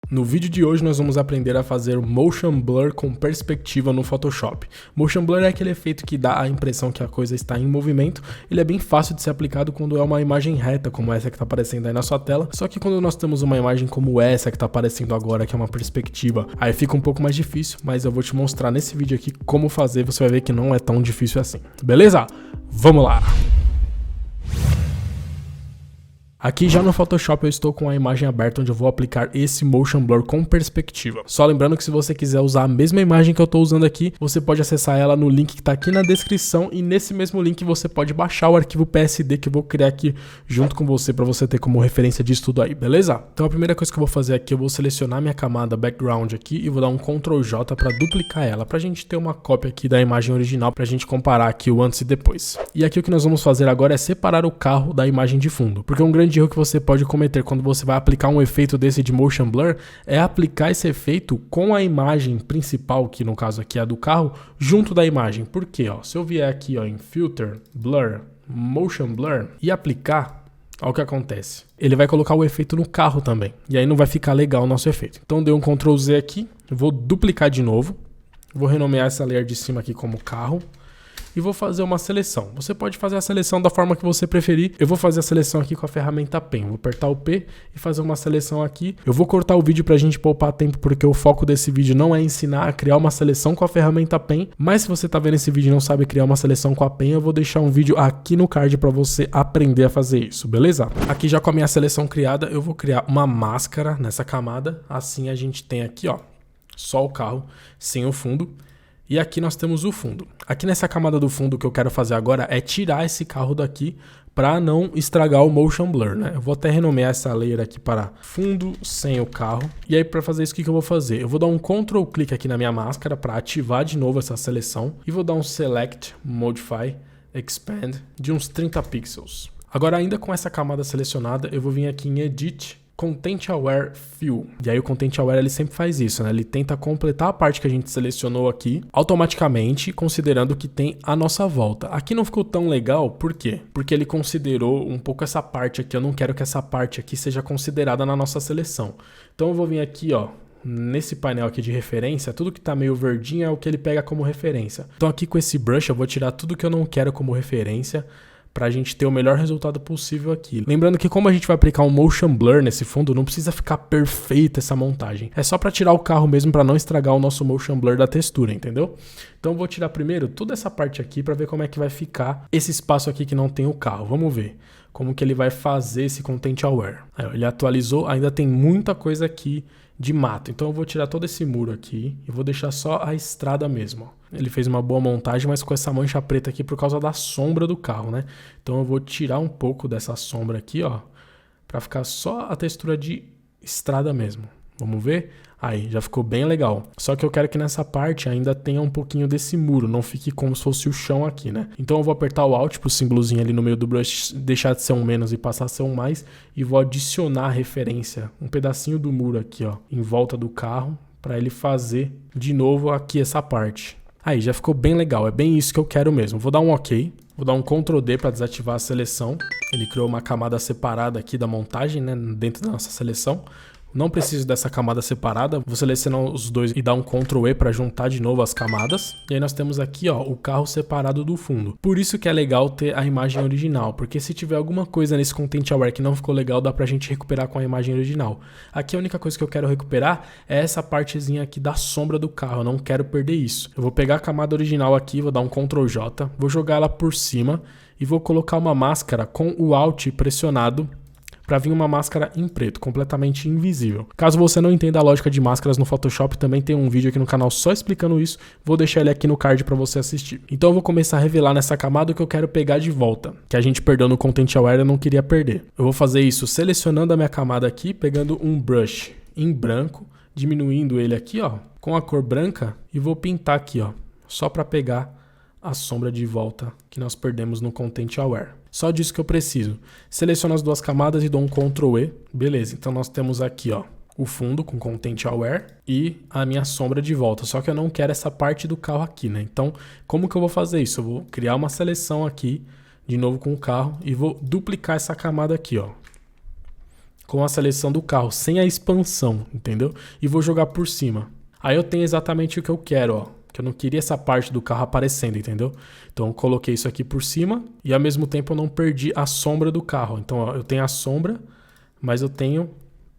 No vídeo de hoje nós vamos aprender a fazer Motion Blur com perspectiva no Photoshop. Motion Blur é aquele efeito que dá a impressão que a coisa está em movimento. Ele é bem fácil de ser aplicado quando é uma imagem reta, como essa que está aparecendo aí na sua tela. Só que quando nós temos uma imagem como essa que está aparecendo agora, que é uma perspectiva, aí fica um pouco mais difícil, mas eu vou te mostrar nesse vídeo aqui como fazer, você vai ver que não é tão difícil assim. Beleza? Vamos lá! Aqui já no Photoshop eu estou com a imagem aberta onde eu vou aplicar esse Motion Blur com perspectiva. Só lembrando que se você quiser usar a mesma imagem que eu estou usando aqui, você pode acessar ela no link que está aqui na descrição e nesse mesmo link você pode baixar o arquivo PSD que eu vou criar aqui junto com você para você ter como referência disso tudo aí, beleza? Então a primeira coisa que eu vou fazer aqui, eu vou selecionar minha camada background aqui e vou dar um Ctrl J para duplicar ela, para a gente ter uma cópia aqui da imagem original, para a gente comparar aqui o antes e depois. E aqui o que nós vamos fazer agora é separar o carro da imagem de fundo, porque um grande erro que você pode cometer quando você vai aplicar um efeito desse de Motion Blur é aplicar esse efeito com a imagem principal, que no caso aqui é a do carro, junto da imagem. Por quê? Se eu vier aqui em Filter, Blur, Motion Blur e aplicar, olha o que acontece. Ele vai colocar o efeito no carro também, e aí não vai ficar legal o nosso efeito. Então dei um Ctrl Z aqui, vou duplicar de novo, vou renomear essa layer de cima aqui como carro, e vou fazer uma seleção. Você pode fazer a seleção da forma que você preferir. Eu vou fazer a seleção aqui com a ferramenta Pen. Vou apertar o P e fazer uma seleção aqui. Eu vou cortar o vídeo pra gente poupar tempo, porque o foco desse vídeo não é ensinar a criar uma seleção com a ferramenta Pen. Mas se você tá vendo esse vídeo e não sabe criar uma seleção com a Pen, eu vou deixar um vídeo aqui no card pra você aprender a fazer isso, beleza? Aqui já com a minha seleção criada, eu vou criar uma máscara nessa camada. Assim a gente tem aqui, só o carro sem o fundo. E aqui nós temos o fundo. Aqui nessa camada do fundo, o que eu quero fazer agora é tirar esse carro daqui para não estragar o Motion Blur, né? Eu vou até renomear essa layer aqui para fundo sem o carro. E aí para fazer isso, o que eu vou fazer? Eu vou dar um Ctrl clique aqui na minha máscara para ativar de novo essa seleção. E vou dar um Select, Modify, Expand de uns 30 pixels. Agora ainda com essa camada selecionada, eu vou vir aqui em Edit, Content Aware Fill. E aí o Content Aware ele sempre faz isso, né? Ele tenta completar a parte que a gente selecionou aqui automaticamente, considerando que tem a nossa volta. Aqui não ficou tão legal, por quê? Porque ele considerou um pouco essa parte aqui. Eu não quero que essa parte aqui seja considerada na nossa seleção. Então eu vou vir aqui, nesse painel aqui de referência, tudo que tá meio verdinho é o que ele pega como referência. Então aqui com esse brush eu vou tirar tudo que eu não quero como referência, para a gente ter o melhor resultado possível aqui. Lembrando que como a gente vai aplicar um Motion Blur nesse fundo, não precisa ficar perfeita essa montagem. É só para tirar o carro mesmo, para não estragar o nosso Motion Blur da textura, entendeu? Então eu vou tirar primeiro toda essa parte aqui para ver como é que vai ficar esse espaço aqui que não tem o carro. Vamos ver como que ele vai fazer esse Content Aware. Aí, ele atualizou, ainda tem muita coisa aqui de mato. Então eu vou tirar todo esse muro aqui e vou deixar só a estrada mesmo. Ele fez uma boa montagem, mas com essa mancha preta aqui por causa da sombra do carro, né? Então eu vou tirar um pouco dessa sombra aqui, para ficar só a textura de estrada mesmo. Vamos ver? Aí, já ficou bem legal. Só que eu quero que nessa parte ainda tenha um pouquinho desse muro, não fique como se fosse o chão aqui, né? Então eu vou apertar o Alt pro símbolozinho ali no meio do brush, deixar de ser um menos e passar a ser um mais, e vou adicionar a referência, um pedacinho do muro aqui, em volta do carro, para ele fazer de novo aqui essa parte. Aí, já ficou bem legal, é bem isso que eu quero mesmo. Vou dar um OK, vou dar um Ctrl D para desativar a seleção. Ele criou uma camada separada aqui da montagem, né, dentro da nossa seleção. Não preciso dessa camada separada, vou selecionar os dois e dar um Ctrl E para juntar de novo as camadas. E aí nós temos aqui o carro separado do fundo. Por isso que é legal ter a imagem original, porque se tiver alguma coisa nesse Content Aware que não ficou legal, dá pra gente recuperar com a imagem original. Aqui a única coisa que eu quero recuperar é essa partezinha aqui da sombra do carro, eu não quero perder isso. Eu vou pegar a camada original aqui, vou dar um Ctrl J, vou jogar ela por cima e vou colocar uma máscara com o Alt pressionado, para vir uma máscara em preto, completamente invisível. Caso você não entenda a lógica de máscaras no Photoshop, também tem um vídeo aqui no canal só explicando isso, vou deixar ele aqui no card para você assistir. Então eu vou começar a revelar nessa camada o que eu quero pegar de volta, que a gente perdeu no Content Aware, eu não queria perder. Eu vou fazer isso selecionando a minha camada aqui, pegando um brush em branco, diminuindo ele aqui, com a cor branca, e vou pintar aqui, só para pegar a sombra de volta que nós perdemos no Content Aware. Só disso que eu preciso. Seleciono as duas camadas e dou um Ctrl E. Beleza, então nós temos aqui o fundo com Content Aware e a minha sombra de volta. Só que eu não quero essa parte do carro aqui, né? Então, como que eu vou fazer isso? Eu vou criar uma seleção aqui, de novo com o carro, e vou duplicar essa camada aqui, com a seleção do carro, sem a expansão, entendeu? E vou jogar por cima. Aí eu tenho exatamente o que eu quero, ó. Que eu não queria essa parte do carro aparecendo, entendeu? Então eu coloquei isso aqui por cima e ao mesmo tempo eu não perdi a sombra do carro. Então ó, eu tenho a sombra, mas eu tenho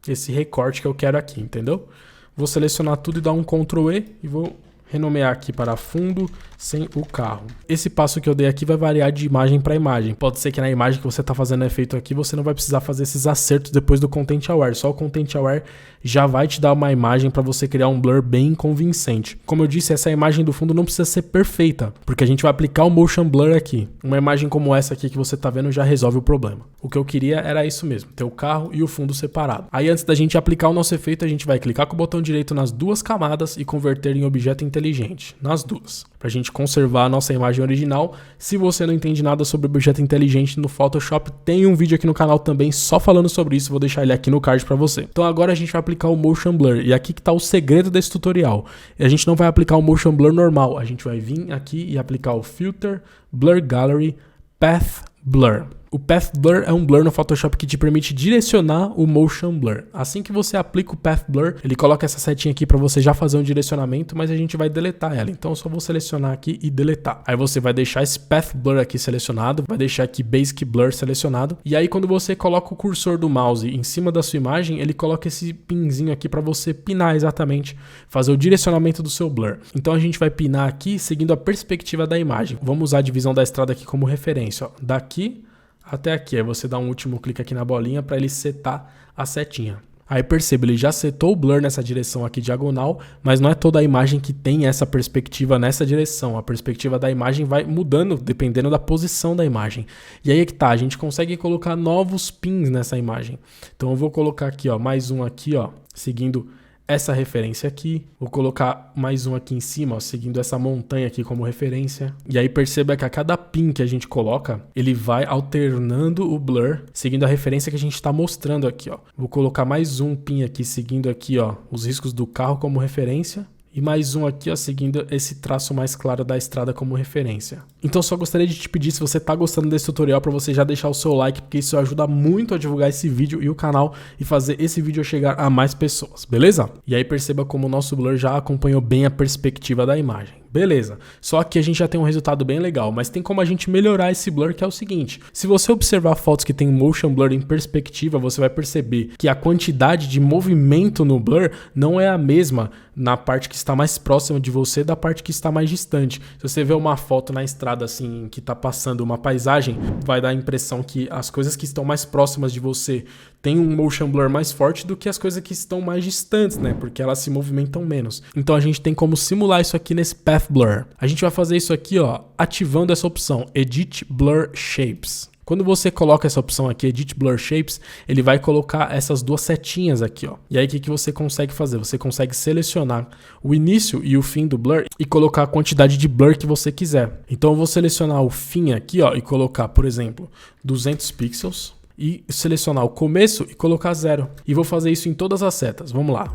esse recorte que eu quero aqui, entendeu? Vou selecionar tudo e dar um Ctrl E e vou renomear aqui para fundo sem o carro. Esse passo que eu dei aqui vai variar de imagem para imagem. Pode ser que na imagem que você está fazendo efeito aqui, você não vai precisar fazer esses acertos depois do Content Aware. Só o Content Aware já vai te dar uma imagem para você criar um blur bem convincente. Como eu disse, essa imagem do fundo não precisa ser perfeita, porque a gente vai aplicar o Motion Blur aqui. Uma imagem como essa aqui que você está vendo já resolve o problema. O que eu queria era isso mesmo, ter o carro e o fundo separado. Aí antes da gente aplicar o nosso efeito, a gente vai clicar com o botão direito nas duas camadas e converter em objeto inteligente, nas duas, para a gente conservar a nossa imagem original. Se você não entende nada sobre objeto inteligente no Photoshop, tem um vídeo aqui no canal também só falando sobre isso, vou deixar ele aqui no card para você. Então agora a gente vai aplicar o Motion Blur, e aqui que está o segredo desse tutorial. A gente não vai aplicar o Motion Blur normal, a gente vai vir aqui e aplicar o Filter, Blur Gallery, Path Blur. O Path Blur é um blur no Photoshop que te permite direcionar o Motion Blur. Assim que você aplica o Path Blur, ele coloca essa setinha aqui para você já fazer um direcionamento, mas a gente vai deletar ela. Então eu só vou selecionar aqui e deletar. Aí você vai deixar esse Path Blur aqui selecionado, vai deixar aqui Basic Blur selecionado. E aí quando você coloca o cursor do mouse em cima da sua imagem, ele coloca esse pinzinho aqui para você pinar exatamente, fazer o direcionamento do seu blur. Então a gente vai pinar aqui seguindo a perspectiva da imagem. Vamos usar a divisão da estrada aqui como referência, ó. Daqui até aqui, aí você dá um último clique aqui na bolinha para ele setar a setinha. Aí perceba, ele já setou o blur nessa direção aqui diagonal, mas não é toda a imagem que tem essa perspectiva nessa direção. A perspectiva da imagem vai mudando dependendo da posição da imagem. E aí é que tá, a gente consegue colocar novos pins nessa imagem. Então eu vou colocar aqui, ó, mais um aqui, ó, seguindo essa referência aqui, vou colocar mais um aqui em cima, ó, seguindo essa montanha aqui como referência. E aí perceba que a cada pin que a gente coloca, ele vai alternando o blur, seguindo a referência que a gente está mostrando aqui, ó. Vou colocar mais um pin aqui, seguindo aqui, ó, os riscos do carro como referência. E mais um aqui, ó, seguindo esse traço mais claro da estrada como referência. Então só gostaria de te pedir, se você tá gostando desse tutorial, para você já deixar o seu like, porque isso ajuda muito a divulgar esse vídeo e o canal e fazer esse vídeo chegar a mais pessoas, beleza? E aí perceba como o nosso blur já acompanhou bem a perspectiva da imagem. Beleza, só que a gente já tem um resultado bem legal, mas tem como a gente melhorar esse blur, que é o seguinte: se você observar fotos que tem motion blur em perspectiva, você vai perceber que a quantidade de movimento no blur não é a mesma na parte que está mais próxima de você da parte que está mais distante. Se você vê uma foto na estrada assim, que está passando uma paisagem, vai dar a impressão que as coisas que estão mais próximas de você têm um motion blur mais forte do que as coisas que estão mais distantes, né? Porque elas se movimentam menos. Então a gente tem como simular isso aqui nesse Path Blur. A gente vai fazer isso aqui, ó, ativando essa opção Edit Blur Shapes. Quando você coloca essa opção aqui, Edit Blur Shapes, ele vai colocar essas duas setinhas aqui, ó. E aí o que você consegue fazer? Você consegue selecionar o início e o fim do blur e colocar a quantidade de blur que você quiser. Então eu vou selecionar o fim aqui, ó, e colocar, por exemplo, 200 pixels e selecionar o começo e colocar 0. E vou fazer isso em todas as setas. Vamos lá.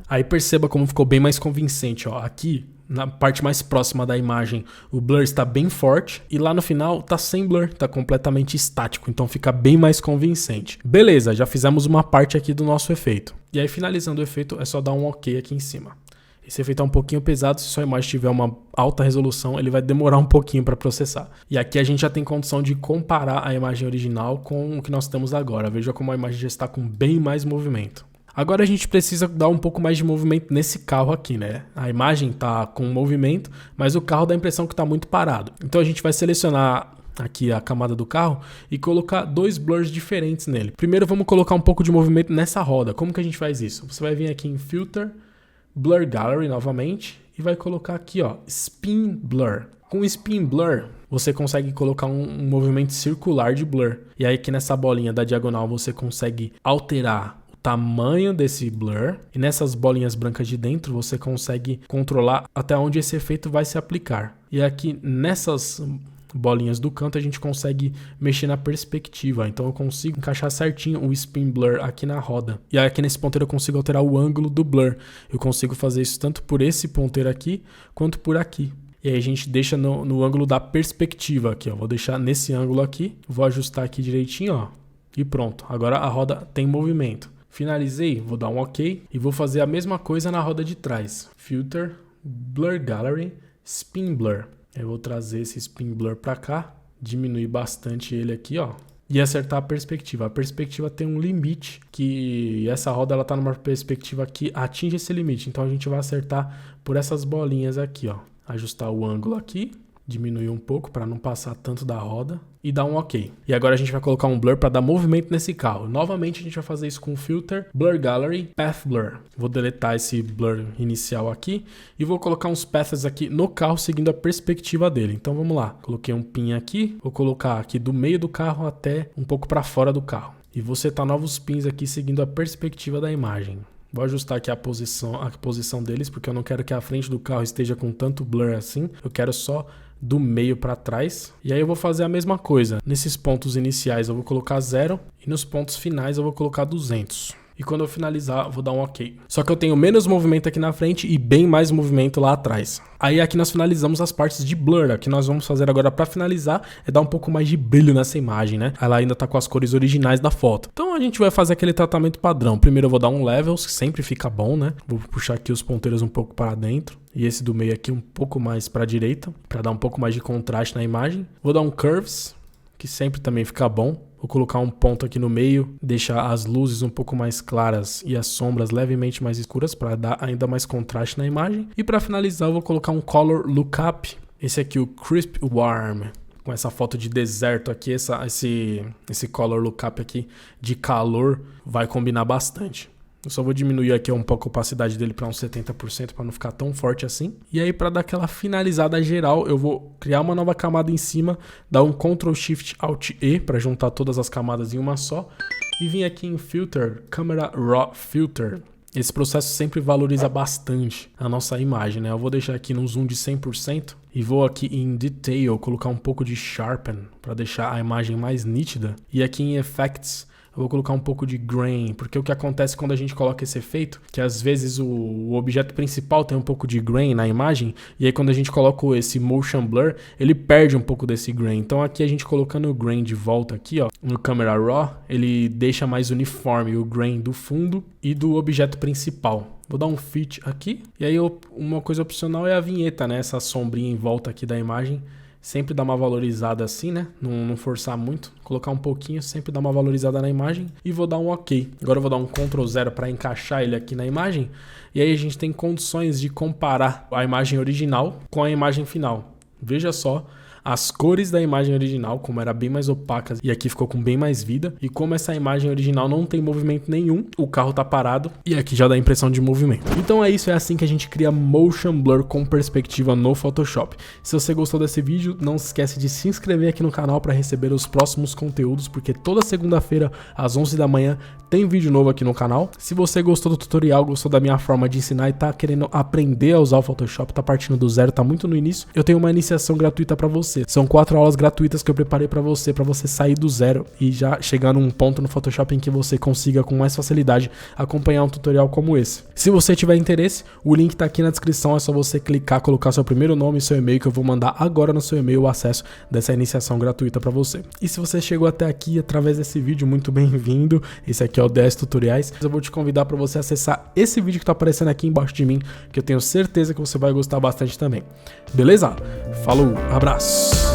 Aí perceba como ficou bem mais convincente, ó. Aqui, na parte mais próxima da imagem, o blur está bem forte e lá no final tá sem blur, tá completamente estático, então fica bem mais convincente. Beleza, já fizemos uma parte aqui do nosso efeito. E aí finalizando o efeito é só dar um OK aqui em cima. Esse efeito é um pouquinho pesado, se sua imagem tiver uma alta resolução, ele vai demorar um pouquinho para processar. E aqui a gente já tem condição de comparar a imagem original com o que nós temos agora. Veja como a imagem já está com bem mais movimento. Agora a gente precisa dar um pouco mais de movimento nesse carro aqui, né? A imagem tá com movimento, mas o carro dá a impressão que tá muito parado. Então a gente vai selecionar aqui a camada do carro e colocar dois blurs diferentes nele. Primeiro vamos colocar um pouco de movimento nessa roda. Como que a gente faz isso? Você vai vir aqui em Filter, Blur Gallery novamente e vai colocar aqui, ó, Spin Blur. Com Spin Blur, você consegue colocar um movimento circular de blur. E aí aqui nessa bolinha da diagonal você consegue alterar tamanho desse blur e nessas bolinhas brancas de dentro você consegue controlar até onde esse efeito vai se aplicar. E aqui nessas bolinhas do canto a gente consegue mexer na perspectiva, então eu consigo encaixar certinho o Spin Blur aqui na roda. E aqui nesse ponteiro eu consigo alterar o ângulo do blur. Eu consigo fazer isso tanto por esse ponteiro aqui quanto por aqui. E aí a gente deixa no ângulo da perspectiva aqui, ó. Vou deixar nesse ângulo aqui, vou ajustar aqui direitinho, ó. E pronto, agora a roda tem movimento. Finalizei, vou dar um OK e vou fazer a mesma coisa na roda de trás. Filter, Blur Gallery, Spin Blur. Eu vou trazer esse Spin Blur para cá, diminuir bastante ele aqui, ó. E acertar a perspectiva. A perspectiva tem um limite que essa roda ela tá numa perspectiva que atinge esse limite. Então a gente vai acertar por essas bolinhas aqui, ó. Ajustar o ângulo aqui, diminuir um pouco para não passar tanto da roda e dar um OK. E agora a gente vai colocar um blur para dar movimento nesse carro. Novamente a gente vai fazer isso com o filter, Blur Gallery, Path Blur. Vou deletar esse blur inicial aqui e vou colocar uns paths aqui no carro seguindo a perspectiva dele. Então vamos lá. Coloquei um pin aqui, vou colocar aqui do meio do carro até um pouco para fora do carro. E vou setar novos pins aqui seguindo a perspectiva da imagem. Vou ajustar aqui a posição deles, porque eu não quero que a frente do carro esteja com tanto blur assim. Eu quero só do meio para trás. E aí eu vou fazer a mesma coisa. Nesses pontos iniciais eu vou colocar 0 e nos pontos finais eu vou colocar 200. E quando eu finalizar, eu vou dar um OK. Só que eu tenho menos movimento aqui na frente e bem mais movimento lá atrás. Aí aqui nós finalizamos as partes de blur. O que nós vamos fazer agora para finalizar é dar um pouco mais de brilho nessa imagem, né? Ela ainda tá com as cores originais da foto. Então a gente vai fazer aquele tratamento padrão. Primeiro eu vou dar um levels, que sempre fica bom, né? Vou puxar aqui os ponteiros um pouco para dentro. E esse do meio aqui um pouco mais para a direita, para dar um pouco mais de contraste na imagem. Vou dar um curves, que sempre também fica bom. Vou colocar um ponto aqui no meio, deixar as luzes um pouco mais claras e as sombras levemente mais escuras para dar ainda mais contraste na imagem. E para finalizar eu vou colocar um Color Lookup, esse aqui o Crisp Warm, com essa foto de deserto aqui, esse Color Lookup aqui de calor vai combinar bastante. Eu só vou diminuir aqui um pouco a opacidade dele para uns 70% para não ficar tão forte assim. E aí para dar aquela finalizada geral, eu vou criar uma nova camada em cima, dar um Ctrl Shift Alt E para juntar todas as camadas em uma só. E vir aqui em Filter, Camera Raw Filter. Esse processo sempre valoriza bastante a nossa imagem, né? Eu vou deixar aqui no zoom de 100% e vou aqui em Detail colocar um pouco de Sharpen para deixar a imagem mais nítida. E aqui em Effects eu vou colocar um pouco de grain, porque o que acontece quando a gente coloca esse efeito, que às vezes o objeto principal tem um pouco de grain na imagem, e aí quando a gente coloca esse motion blur, ele perde um pouco desse grain. Então aqui a gente colocando o grain de volta aqui, ó, no Camera Raw, ele deixa mais uniforme o grain do fundo e do objeto principal. Vou dar um fit aqui, e aí uma coisa opcional é a vinheta, né, essa sombrinha em volta aqui da imagem. Sempre dar uma valorizada assim, né? Não forçar muito. Colocar um pouquinho, sempre dar uma valorizada na imagem. E vou dar um OK. Agora eu vou dar um Ctrl 0 para encaixar ele aqui na imagem. E aí a gente tem condições de comparar a imagem original com a imagem final. Veja só as cores da imagem original, como era bem mais opacas e aqui ficou com bem mais vida. E como essa imagem original não tem movimento nenhum, o carro tá parado e aqui já dá a impressão de movimento. Então é isso, é assim que a gente cria motion blur com perspectiva no Photoshop. Se você gostou desse vídeo, não se esquece de se inscrever aqui no canal para receber os próximos conteúdos, porque toda segunda-feira às 11 da manhã tem vídeo novo aqui no canal. Se você gostou do tutorial, gostou da minha forma de ensinar e tá querendo aprender a usar o Photoshop, tá partindo do zero, tá muito no início, eu tenho uma iniciação gratuita para você. São 4 aulas gratuitas que eu preparei para você sair do zero e já chegar num ponto no Photoshop em que você consiga com mais facilidade acompanhar um tutorial como esse. Se você tiver interesse, o link tá aqui na descrição, é só você clicar, colocar seu primeiro nome e seu e-mail que eu vou mandar agora no seu e-mail o acesso dessa iniciação gratuita para você. E se você chegou até aqui através desse vídeo, muito bem-vindo. Esse aqui é o 10 Tutoriais. Eu vou te convidar para você acessar esse vídeo que tá aparecendo aqui embaixo de mim, que eu tenho certeza que você vai gostar bastante também. Beleza? Falou, abraço!